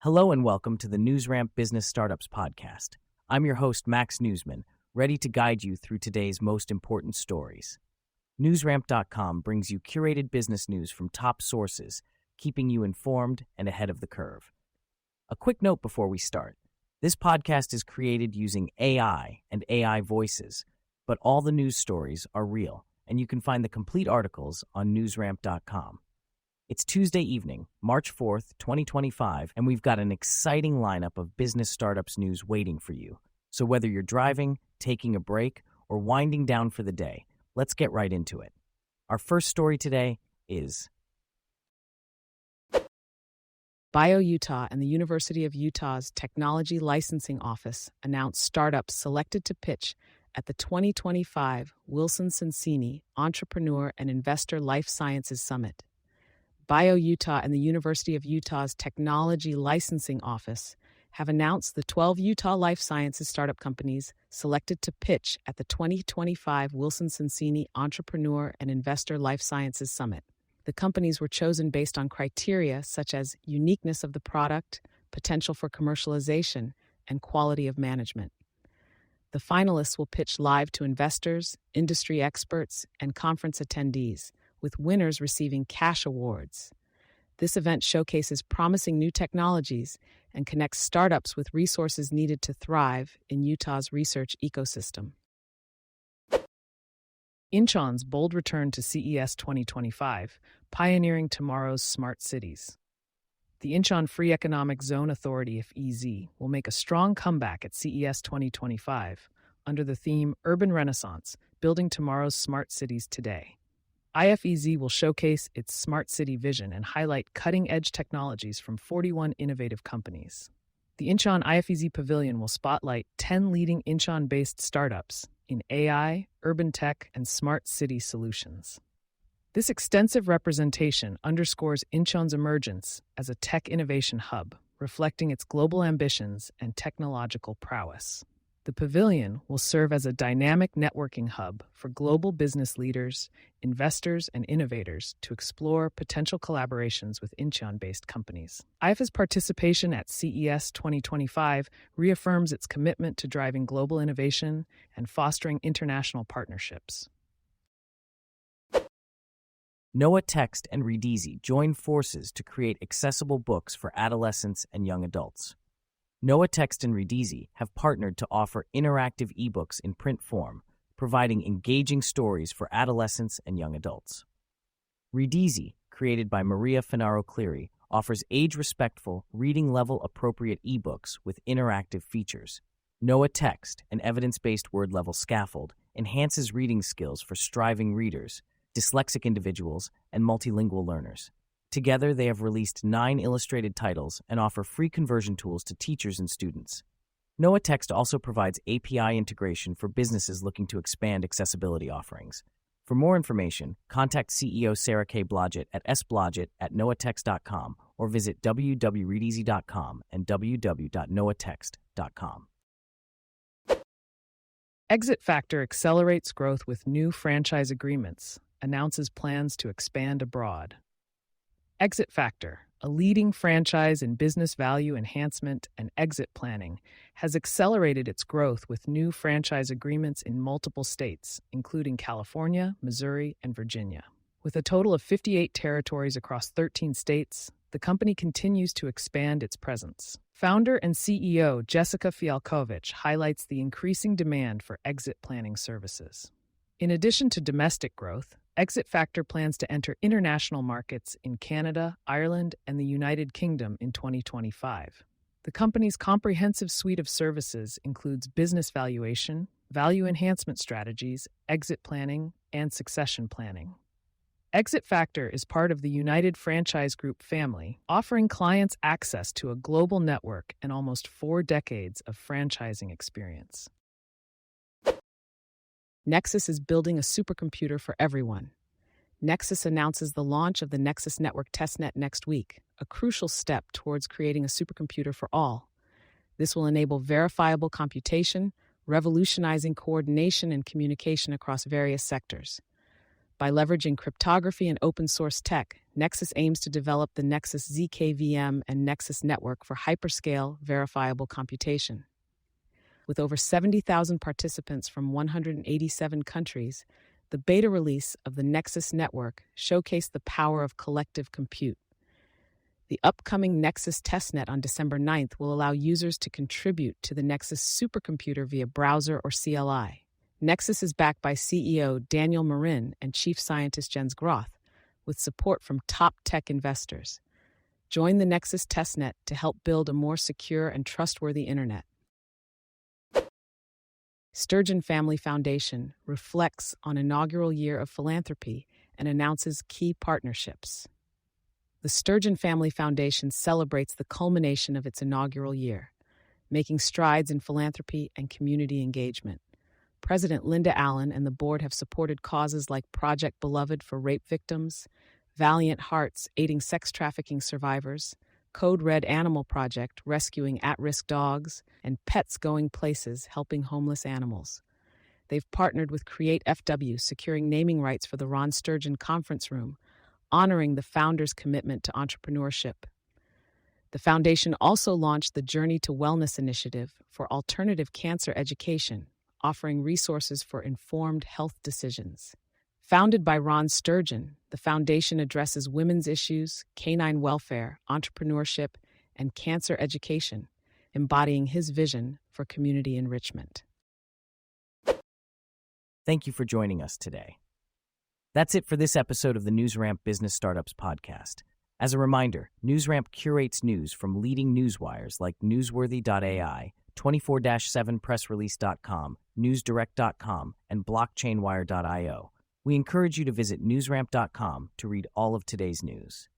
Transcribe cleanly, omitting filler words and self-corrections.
Hello and welcome to the NewsRamp Business Startups Podcast. I'm your host, Max Newsman, ready to guide you through today's most important stories. NewsRamp.com brings you curated business news from top sources, keeping you informed and ahead of the curve. A quick note before we start. This podcast is created using AI and AI voices, but all the news stories are real, and you can find the complete articles on NewsRamp.com. It's Tuesday evening, March 4th, 2025, and we've got an exciting lineup of business startups news waiting for you. So whether you're driving, taking a break, or winding down for the day, let's get right into it. Our first story today is BioUtah and the University of Utah's Technology Licensing Office announced startups selected to pitch at the 2025 Wilson Sonsini Entrepreneur and Investor Life Sciences Summit. BioUtah and the University of Utah's Technology Licensing Office have announced the 12 Utah life sciences startup companies selected to pitch at the 2025 Wilson Sonsini Entrepreneur and Investor Life Sciences Summit. The companies were chosen based on criteria such as uniqueness of the product, potential for commercialization, and quality of management. The finalists will pitch live to investors, industry experts, and conference attendees, with winners receiving cash awards. This event showcases promising new technologies and connects startups with resources needed to thrive in Utah's research ecosystem. Incheon's bold return to CES 2025, pioneering tomorrow's smart cities. The Incheon Free Economic Zone Authority, FEZ, will make a strong comeback at CES 2025 under the theme Urban Renaissance, Building Tomorrow's Smart Cities Today. IFEZ will showcase its smart city vision and highlight cutting-edge technologies from 41 innovative companies. The Incheon IFEZ Pavilion will spotlight 10 leading Incheon-based startups in AI, urban tech, and smart city solutions. This extensive representation underscores Incheon's emergence as a tech innovation hub, reflecting its global ambitions and technological prowess. The pavilion will serve as a dynamic networking hub for global business leaders, investors, and innovators to explore potential collaborations with Incheon-based companies. IFA's participation at CES 2025 reaffirms its commitment to driving global innovation and fostering international partnerships. Noah Text and Reedeasy join forces to create accessible books for adolescents and young adults. Noah Text and Reedeasy have partnered to offer interactive ebooks in print form, providing engaging stories for adolescents and young adults. Reedeasy, created by Maria Finaro Cleary, offers age-respectful, reading-level-appropriate ebooks with interactive features. Noah Text, an evidence-based word-level scaffold, enhances reading skills for striving readers, dyslexic individuals, and multilingual learners. Together, they have released 9 illustrated titles and offer free conversion tools to teachers and students. Noah Text also provides API integration for businesses looking to expand accessibility offerings. For more information, contact CEO Sarah K. Blodgett at sblodgett@noahtext.com or visit www.reedeasy.com and www.noahtext.com. Exit Factor accelerates growth with new franchise agreements, announces plans to expand abroad. Exit Factor, a leading franchise in business value enhancement and exit planning, has accelerated its growth with new franchise agreements in multiple states, including California, Missouri, and Virginia. With a total of 58 territories across 13 states, the company continues to expand its presence. Founder and CEO Jessica Fialkovich highlights the increasing demand for exit planning services. In addition to domestic growth, Exit Factor plans to enter international markets in Canada, Ireland, and the United Kingdom in 2025. The company's comprehensive suite of services includes business valuation, value enhancement strategies, exit planning, and succession planning. Exit Factor is part of the United Franchise Group family, offering clients access to a global network and almost 4 decades of franchising experience. Nexus is building a supercomputer for everyone. Nexus announces the launch of the Nexus Network Testnet next week, a crucial step towards creating a supercomputer for all. This will enable verifiable computation, revolutionizing coordination and communication across various sectors. By leveraging cryptography and open source tech, Nexus aims to develop the Nexus ZKVM and Nexus network for hyperscale, verifiable computation. With over 70,000 participants from 187 countries, the beta release of the Nexus network showcased the power of collective compute. The upcoming Nexus testnet on December 9th will allow users to contribute to the Nexus supercomputer via browser or CLI. Nexus is backed by CEO Daniel Marin and Chief Scientist Jens Groth, with support from top tech investors. Join the Nexus testnet to help build a more secure and trustworthy internet. Sturgeon Family Foundation reflects on inaugural year of philanthropy and announces key partnerships. The Sturgeon Family Foundation celebrates the culmination of its inaugural year, making strides in philanthropy and community engagement. President Linda Allen and the board have supported causes like Project Beloved for rape victims, Valiant Hearts aiding sex trafficking survivors, Code Red Animal Project rescuing at-risk dogs, and Pets Going Places helping homeless animals. They've partnered with Create FW, securing naming rights for the Ron Sturgeon Conference Room, honoring the founder's commitment to entrepreneurship. The foundation also launched the Journey to Wellness initiative for alternative cancer education, offering resources for informed health decisions. Founded by Ron Sturgeon, the foundation addresses women's issues, canine welfare, entrepreneurship, and cancer education, embodying his vision for community enrichment. Thank you for joining us today. That's it for this episode of the NewsRamp Business Startups podcast. As a reminder, NewsRamp curates news from leading newswires like Newsworthy.ai, 24/7pressrelease.com, newsdirect.com, and blockchainwire.io. We encourage you to visit newsramp.com to read all of today's news.